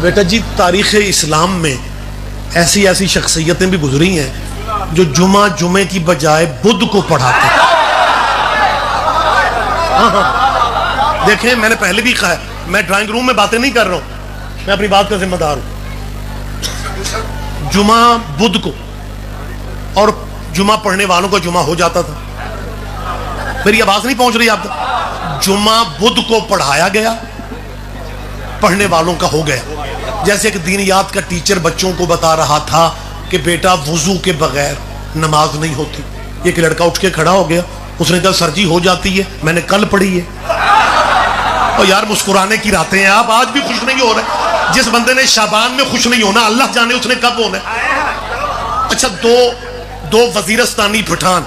بیٹا جی تاریخ اسلام میں ایسی ایسی شخصیتیں بھی گزری ہیں جو جمعے کی بجائے بدھ کو پڑھاتے ہیں. ہاں دیکھیں میں نے پہلے بھی کہا ہے میں ڈرائنگ روم میں باتیں نہیں کر رہا ہوں, میں اپنی بات کا ذمہ دار ہوں. جمعہ بدھ کو اور جمعہ پڑھنے والوں کو جمعہ ہو جاتا تھا. میری آواز نہیں پہنچ رہی آپ تک؟ جمعہ بدھ کو پڑھایا گیا, پڑھنے والوں کا ہو گیا. جیسے کہ دینیات کا ٹیچر بچوں کو بتا رہا تھا کہ بیٹا وضو کے بغیر نماز نہیں ہوتی. ایک لڑکا اٹھ کے کھڑا ہو گیا, اس نے کہا سر جی ہو جاتی ہے, میں نے کل پڑھی ہے. اور یار مسکرانے کی راتیں ہیں, آپ آج بھی خوش نہیں ہو رہے. جس بندے نے شعبان میں خوش نہیں ہونا اللہ جانے اس نے کب ہونا ہے. اچھا دو وزیرستانی پٹھان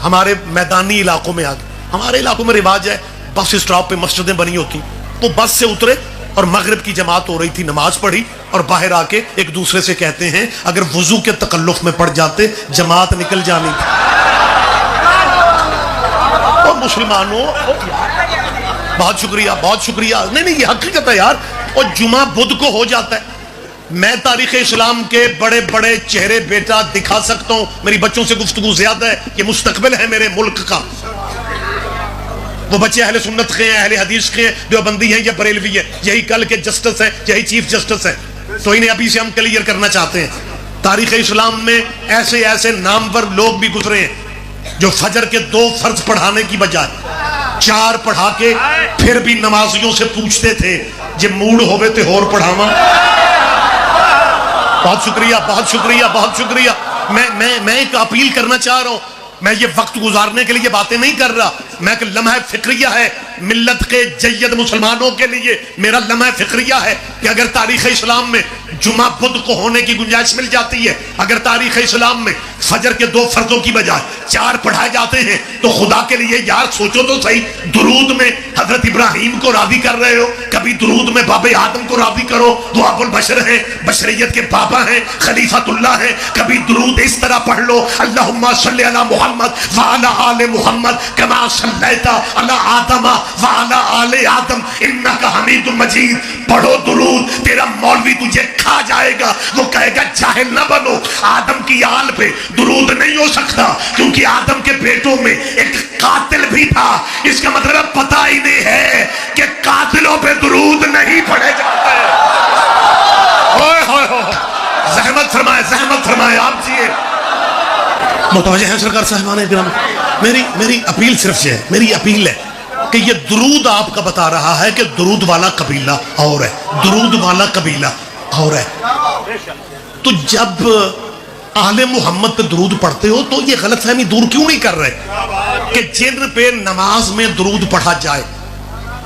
ہمارے میدانی علاقوں میں آ گئے. ہمارے علاقوں میں رواج ہے بس اسٹاپ پہ مسجدیں بنی ہوتی, وہ بس سے اترے اور مغرب کی جماعت ہو رہی تھی, نماز پڑھی اور باہر آ کے ایک دوسرے سے کہتے ہیں اگر وضو کے تکلف میں پڑ جاتے جماعت نکل جانی تھی. اور مسلمانوں بہت شکریہ بہت شکریہ, نہیں یہ حقیقت ہے یار. اور جمعہ بدھ کو ہو جاتا ہے. میں تاریخ اسلام کے بڑے بڑے چہرے بیٹا دکھا سکتا ہوں, میری بچوں سے گفتگو زیادہ ہے, یہ مستقبل ہے میرے ملک کا. وہ بچے اہل سنت کے ہیں, اہل حدیث کے ہیں, دیوبندی ہیں یا بریلوی ہیں, یہی کل کے جسٹس ہیں, یہی چیف جسٹس ہیں. تو انہیں ابھی سے ہم کلیئر کرنا چاہتے ہیں. تاریخ اسلام میں ایسے ایسے نامور لوگ بھی گزرے ہیں جو فجر کے 2 فرض پڑھانے کی بجائے 4 پڑھا کے پھر بھی نمازیوں سے پوچھتے تھے جب موڈ ہوئے تو اور پڑھاواں. بہت شکریہ بہت شکریہ بہت شکریہ. میں ایک اپیل کرنا چاہ رہا ہوں. میں یہ وقت گزارنے کے لیے باتیں نہیں کر رہا, میں ایک لمحہ فکریہ ہے ملت کے جید مسلمانوں کے لیے. میرا لمحہ فکریہ ہے کہ اگر تاریخ اسلام میں جمعہ بدھ کو ہونے کی گنجائش مل جاتی ہے, اگر تاریخ اسلام میں فجر کے 2 فرضوں کی بجائے 4 پڑھائے جاتے ہیں, تو خدا کے لیے یار سوچو تو صحیح. درود میں حضرت ابراہیم کو راضی کر رہے ہو, کبھی درود میں باب آدم کو راضی کرو, وہ ابو البشر ہیں, بشریت کے بابا ہیں, خلیفۃ اللہ ہیں. کبھی درود اس طرح پڑھ لو اللہم صلی علی محمد وعلی آل محمد کما صلیت علی آدم وعلی آل آدم انک حمید مجید. پڑھو درود, تیرا مولوی تجھے کھا جائے گا, وہ کہے گا جاہل نہ بنو. آدم کی آل پہ درود نہیں ہو سکتا کیونکہ آدم کے بیٹوں میں ایک قاتل بھی تھا. اس کا مطلب پتہ ہی نہیں ہے کہ قاتلوں پہ درود نہیں پڑھے جاتے. زحمت فرمائے آپ جیے متوجہ ہیں سرکار صاحبان اکرام. میری اپیل صرف یہ ہے, میری اپیل ہے کہ یہ درود آپ کا بتا رہا ہے کہ درود والا قبیلہ اور ہے, درود والا قبیلہ اور ہے. تو جب آل محمد پہ درود پڑھتے ہو تو یہ غلط فہمی دور کیوں نہیں کر رہے کہ جن پہ نماز میں درود پڑھا جائے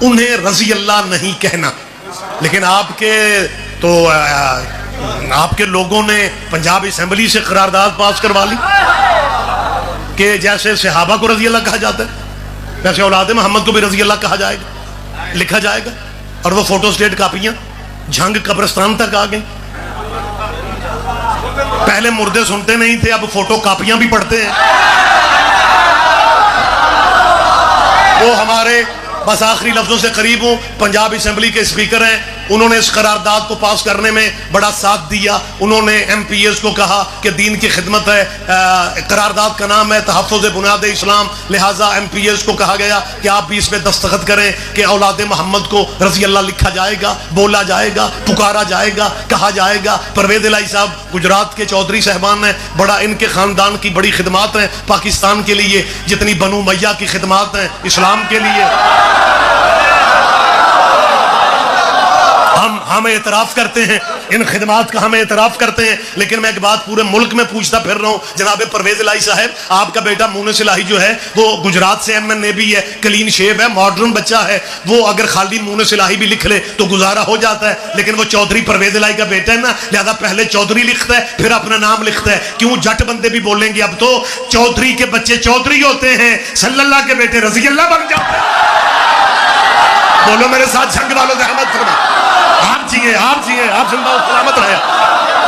انہیں رضی اللہ نہیں کہنا. لیکن آپ کے لوگوں نے پنجاب اسمبلی سے قرارداد پاس کروا لی کہ جیسے صحابہ کو رضی اللہ کہا جاتا ہے ویسے اولاد محمد کو بھی رضی اللہ کہا جائے گا, لکھا جائے گا. اور وہ فوٹو سٹیٹ کاپیاں جھنگ قبرستان تک آ گئیں. پہلے مردے سنتے نہیں تھے, اب فوٹو کاپیاں بھی پڑھتے ہیں. وہ ہمارے بس آخری لفظوں سے قریب ہوں, پنجاب اسمبلی کے اسپیکر ہیں, انہوں نے اس قرارداد کو پاس کرنے میں بڑا ساتھ دیا. انہوں نے ایم پی ایس کو کہا کہ دین کی خدمت ہے, قرارداد کا نام ہے تحفظ بنیاد اسلام, لہٰذا ایم پی ایس کو کہا گیا کہ آپ بھی اس پہ دستخط کریں کہ اولاد محمد کو رضی اللہ لکھا جائے گا, بولا جائے گا, پکارا جائے گا, کہا جائے گا. پرویز الہی صاحب گجرات کے چودھری صاحبان ہیں, بڑا ان کے خاندان کی بڑی خدمات ہیں پاکستان کے لیے, جتنی بنو میاں کی خدمات ہیں اسلام کے لیے. ہم اعتراف کرتے ہیں, ان خدمات کا ہم اعتراف کرتے ہیں. لیکن میں ایک بات پورے ملک میں پوچھتا پھر رہا ہوں, جناب پرویز الہی صاحب, آپ کا بیٹا مونس الہی جو ہے وہ گجرات سے ایم این اے بھی ہے, کلین شیو ہے, ماڈرن بچہ ہے, وہ اگر خالی مونس الہی بھی لکھ لے تو گزارا ہو جاتا ہے. لیکن وہ چودھری پرویز الہی کا بیٹا ہے نا, لہذا پہلے چودھری لکھتا ہے پھر اپنا نام لکھتا ہے. کیوں جٹ بندے بھی بولیں گے اب تو چودھری کے بچے چودھری ہوتے ہیں, صلی اللہ کے بیٹے رضی اللہ بن جاتے ہیں. بولو میرے ساتھ جھنگ والوں زحمت فرما. آپ جیے آپ زندہ و سلامت رہے.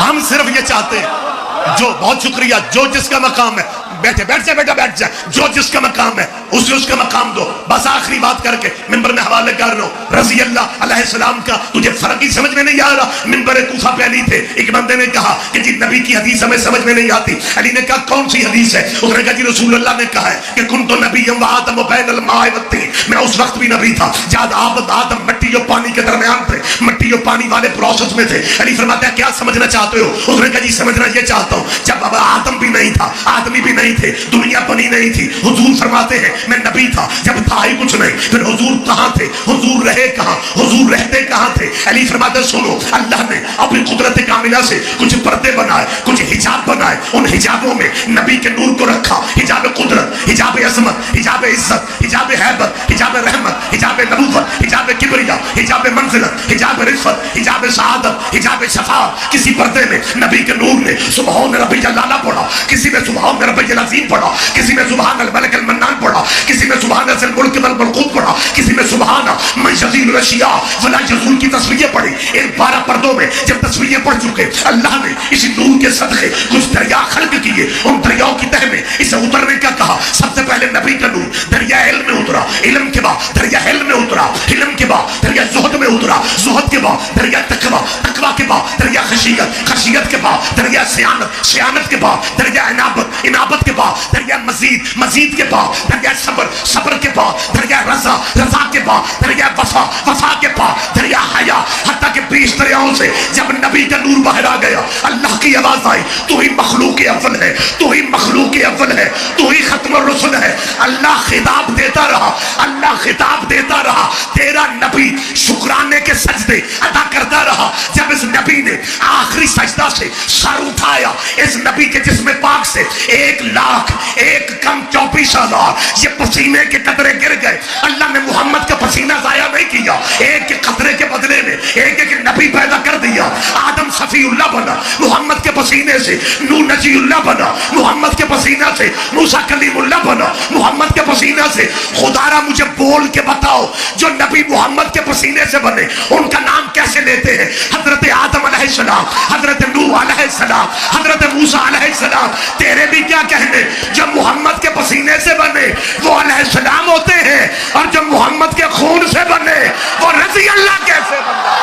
ہم صرف یہ چاہتے ہیں جو بہت شکریہ، جو جس کا مقام ہے، بیٹھے بیٹھ جائے بیٹا بیٹھ جائے، جو جس کا مقام ہے اسے اس کا مقام دو. بس آخری بات کر کے ممبر میں حوالے کر رہا ہوں. رضی اللہ علیہ السلام کا تجھے فرق ہی سمجھ میں نہیں آ رہا. ممبر کوفہ پہ علی تھے، ایک بندے نے کہا کہ جی نبی کی حدیث ہمیں سمجھ میں نہیں آتی. علی نے کہا کون سی حدیث ہے؟ اس نے کہا جی رسول اللہ نے کہا ہے کہ کنت نبیا وآدم بین الماء والطین، میں اس وقت بھی نبی تھا جب آدم مٹی اور پانی کے درمیان تھے، مٹی اور پانی والے پروسیس میں تھے. علی فرماتا ہے کیا سمجھنا چاہتے ہو؟ اس نے کہا جی سمجھنا یہ چاہتا ہوں جب اب آدم بھی نہیں تھا، آدمی بھی نہیں تھے، دنیا بنی نہیں تھی، حضور فرماتے ہیں میں نبی تھا جب تھا ہی کچھ نہیں، پھر حضور کہاں تھے؟ حضور رہے کہاں؟ حضور رہتے کہاں تھے؟ علی فرماتے سنو، اللہ نے اپنی قدرت کاملہ سے کچھ پردے بنائے، کچھ حجاب بنائے، ان حجابوں میں نبی کے نور کو رکھا. حجاب قدرت، حجاب عظمت، حجاب عزت، حجاب حیبت، حجاب رحمت، حجاب نبوت، حجاب کبریا، حجاب منزلت، حجاب رفعت، حجاب سعادت، حجاب شفاعت. کسی پردے میں نبی کے نور نے سبحان ربی العلیٰ پڑھا، کسی میں سبحان ربی العظیم پڑھا، کسی میں سبحان الملک المنان پڑھا، کسی میں سبحان ذی الملک والملکوت پڑھا، کسی میں سبحان من یزیل الاشیاء ولا یزول کی تصویریں پڑھی. ان 12 پردوں میں جب تصویریں پڑھ چکے، اللہ نے اسی نور کے صدقے کچھ دریا خلق کیے. ان دریاؤں کی تہ میں اسے اترنے کا کہا. سب سے پہلے نبی کا نور دریا علم میں اترا، علم کے بعد دریا علم میں اترا، علم کے بعد دریا زہد میں اترا، زہد کے بعد دریا تقویٰ، تقویٰ کے بعد دریا خشیت، خشیت کے بعد دریا سیانت، سیانت کے بعد دریا عنابت، عنابت کے بعد دریا مزید، مزید کے بعد دریا صبر، صبر کے بعد دریا رضا، رضا کے بعد دریا وفا، وفا کے بعد دریا حیا. حتیٰ کہ 20 دریاؤں سے جب نبی کا نور باہر آ گیا، اللہ کی آواز آئی تو ہی مخلوق اول ہے، تو ہی مخلوق اول ہے، تو ہی ختم الرسل ہے. اللہ خطاب دیتا رہا، اللہ خطاب دیتا رہا. تیرا نبی شکرانے کے سجدے ادا کرتا رہا. جب اس نبی نے آخری سجدہ سے سر اٹھایا، اس نبی کے جسم پاک سے 1,64,000 یہ پسینے کے قطرے گر گئے. اللہ نے محمد کا پسینہ ضائع نہیں کیا، ایک کے قطرے کے بدلے میں ایک ایک نبی پیدا کر دیا. آدم صفی اللہ بنا محمد کے پسینے سے، نوح نجی اللہ بنا محمد کے پسینہ سے، موسیٰ کلیم اللہ بنا محمد کے پسینہ سے. خدا را مجھے بول کے بتاؤ جو نبی محمد کے پسینے سے بنے ان کا نام کیسے لیتے ہیں؟ حضرت آدم علیہ السلام، حضرت نوح علیہ السلام، حضرت موسیٰ علیہ السلام. تیرے بھی کیا کہنے؟ جو محمد کے پسینے سے بنے وہ علیہ السلام ہوتے ہیں، اور جو محمد کے خون سے بنے وہ رضی اللہ کیسے بنتا ہے؟